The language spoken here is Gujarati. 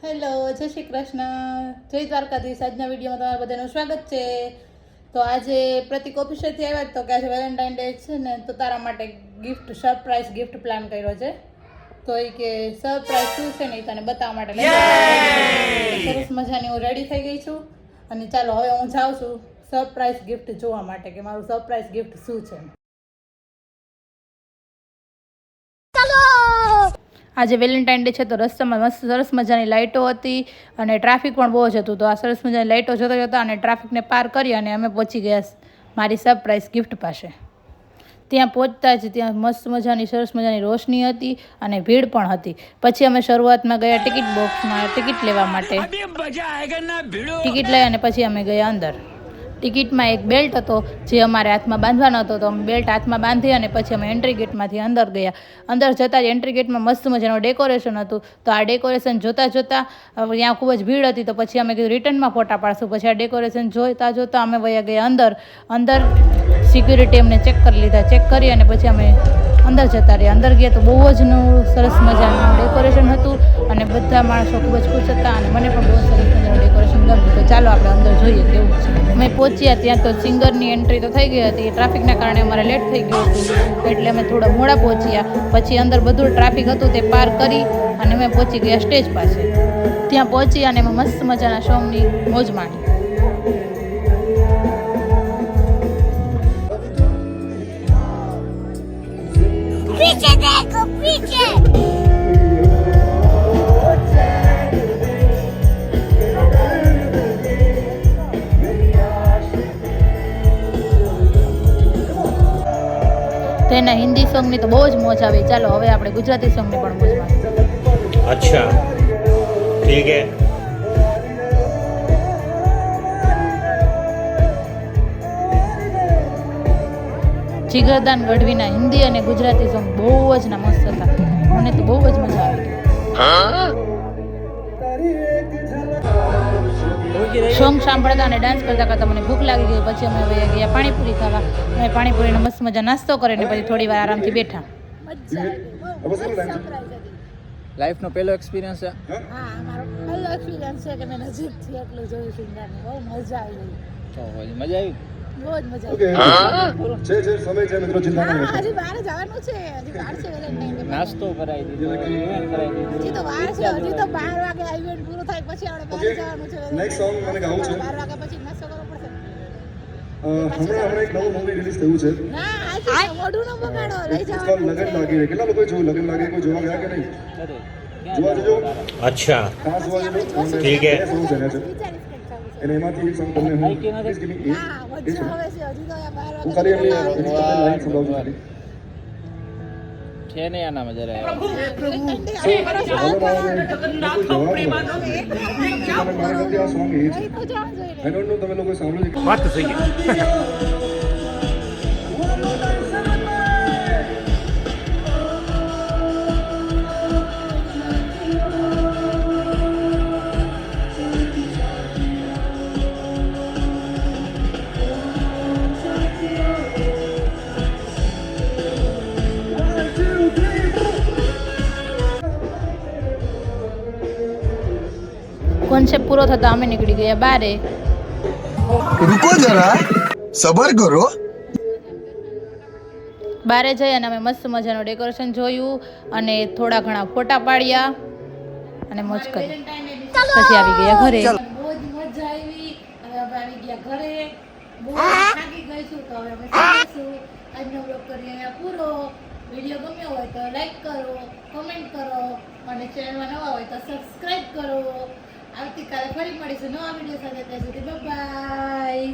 હેલો, જય શ્રી કૃષ્ણ, જય દ્વારકાધીશ. આજના વિડીયોમાં તમારા બધાનું સ્વાગત છે. તો આજે પ્રતિક ઓફિસેથી આવ્યા તો કે આજે વેલેન્ટાઇન ડે છે ને, તો તારા માટે ગિફ્ટ સરપ્રાઈઝ ગિફ્ટ પ્લાન કર્યો છે. તો એ કે સરપ્રાઈઝ શું છે ને એ તને બતાવવા માટે સરસ મજાની હું રેડી થઈ ગઈ છું. અને ચાલો હવે હું જાઉં છું સરપ્રાઈઝ ગિફ્ટ જોવા માટે કે મારું સરપ્રાઈઝ ગિફ્ટ શું છે. આજે વેલેન્ટાઇન ડે છે તો રસ્તામાં મસ્ત સરસ મજાની લાઇટો હતી અને ટ્રાફિક પણ બહુ જ હતું. તો આ સરસ મજાની લાઇટો જોતા જોતા અને ટ્રાફિકને પાર કરી અને અમે પહોંચી ગયા મારી સરપ્રાઈઝ ગિફ્ટ પાસે. ત્યાં પહોંચતા જ ત્યાં મસ્ત મજાની સરસ મજાની રોશની હતી અને ભીડ પણ હતી. પછી અમે શરૂઆતમાં ગયા ટિકિટ બોક્સમાં ટિકિટ લેવા માટે. ટિકિટ લઈ અને પછી અમે ગયા અંદર. ટિકિટમાં એક બેલ્ટ હતો જે અમારે હાથમાં બાંધવાનો હતો, તો અમે બેલ્ટ હાથમાં બાંધી અને પછી અમે એન્ટ્રી ગેટમાંથી અંદર ગયા. અંદર જતાં જ એન્ટ્રી ગેટમાં મસ્ત મજાનું ડેકોરેશન હતું. તો આ ડેકોરેશન જોતાં જોતાં ત્યાં ખૂબ જ ભીડ હતી, તો પછી અમે કીધું રિટર્નમાં ફોટા પાડશું. પછી આ ડેકોરેશન જોતાં જોતાં અમે વયા ગયા અંદર સિક્યુરિટી અમને ચેક કરી લીધા. ચેક કરી અને પછી અમે અંદર જતા રહ્યા. અંદર ગયા તો બહુ જ સરસ મજાનું ડેકોરેશન હતું અને બધા માણસો ખૂબ જ ખુશ હતા અને મને પણ બહુ સરસ મજાનું ડેકોરેશન ગમ્યું. તો ચાલો આપણે અંદર જોઈએ કેવું છે. અમે પહોંચ્યા ત્યાં તો સિંગરની એન્ટ્રી તો થઈ ગઈ હતી. ટ્રાફિકના કારણે અમારે લેટ થઈ ગયું હતું એટલે અમે થોડા મોડા પહોંચ્યા. પછી અંદર બધું ટ્રાફિક હતું તે પાર કરી અને અમે પહોંચી ગયા સ્ટેજ પાસે. ત્યાં પહોંચી અને અમે મસ્ત મજાના સોંગની મોજ માણી. पीछे देखो पीछे તેના હિન્દી સોંગની તો બહુ જ મોજ આવી. ચાલો હવે આપણે ગુજરાતી સોંગની પણ મોજ માણીએ. अच्छा ठीक है. જીગરદાન ગઢવીના હિન્દી અને ગુજરાતી સોંગ બહુ જ ના મસ્ત હતા. મને તો બહુ જ મજા આવી. સોંગ સાંભળતા અને ડાન્સ કરતા કરતા મને ભૂખ લાગી ગઈ. પછી અમે હવે ગયા પાણીપુરી ખાવા. અમે પાણીપુરીનો મસ્ત મજા નાસ્તો કરીને પછી થોડી વાર આરામથી બેઠા. લાઈફનો પહેલો એક્સપિરિયન્સ છે. હા, મારો પહેલો એક્સપિરિયન્સ છે કે મેં નજીકથી એટલું જોયું સિંગરને. બહુ મજા આવી. તો મજા આવી. બહુ જ મજા આવી. છે સમય છે મિત્રો, ચિંતા ન કરો. હજી બહાર જવાનું છે. હજી વાર છે વેલેન્ટાઇન ડે. નાસ્તો કરાવી દીધો, ઇવેન્ટ કરાવી દીધું. હજી તો વાર છે. હજી તો 12 વાગે ઇવેન્ટ પૂરો થાય પછી આપણે બહાર જવાનું છે. નેક્સ્ટ સોંગ મને ગાવું છે. 12 વાગ્યા પછી નાસ્તો કરવો પડશે. હમણાં એક નવું મૂવી રિલીઝ થયું છે. ના, આજે મોઢું ન બગાડો. લઈ લગન જવાનું લાગે. કેટલા લોકો જોયું લગન લાગે? કોઈ જોવા ગયા કે નહીં? જોવા જજો. अच्छा ખાસ જોવા જજો. ठीक है. સોંગ છે અને એમાંથી એક સોંગ તમને હું પ્લીઝ ગિવ મી હા, મજા આવે છે. હજી તો 12 હું વાગે ખાલી એની લાઈન સંભળાવું છું ખાલી. છે ને આના મજા આવે. આ સોંગ એ છે. આઈ ડોન્ટ નો તમે લોકો સાંભળ્યું છે? बात तो सही है. કોન્સેપ્ટ પૂરો થતા અમે નીકળી ગયા બારે. रुको जरा सबर करो. બારે જઈ અને અમે મસ્ત મજાનું ડેકોરેશન જોયું અને થોડા ઘણા ફોટા પાડ્યા અને મોજ કરી. પછી આવી ગયા ઘરે. બહુ જ મજા આવી. હવે આવી ગયા ઘરે. બહુ થાકી ગઈ છું તો હવે અમે સુઈશું. આજનો બ્લોગ કરીએ અહીંયા પૂરો. વિડીયો ગમ્યો હોય તો લાઈક કરો, કમેન્ટ કરો અને ચેનલમાં નવા હોય તો સબસ્ક્રાઈબ કરો. આવતીકાલે ફરી મળીશું નવા વિડીયો સાથે. ત્યાં સુધી બાય.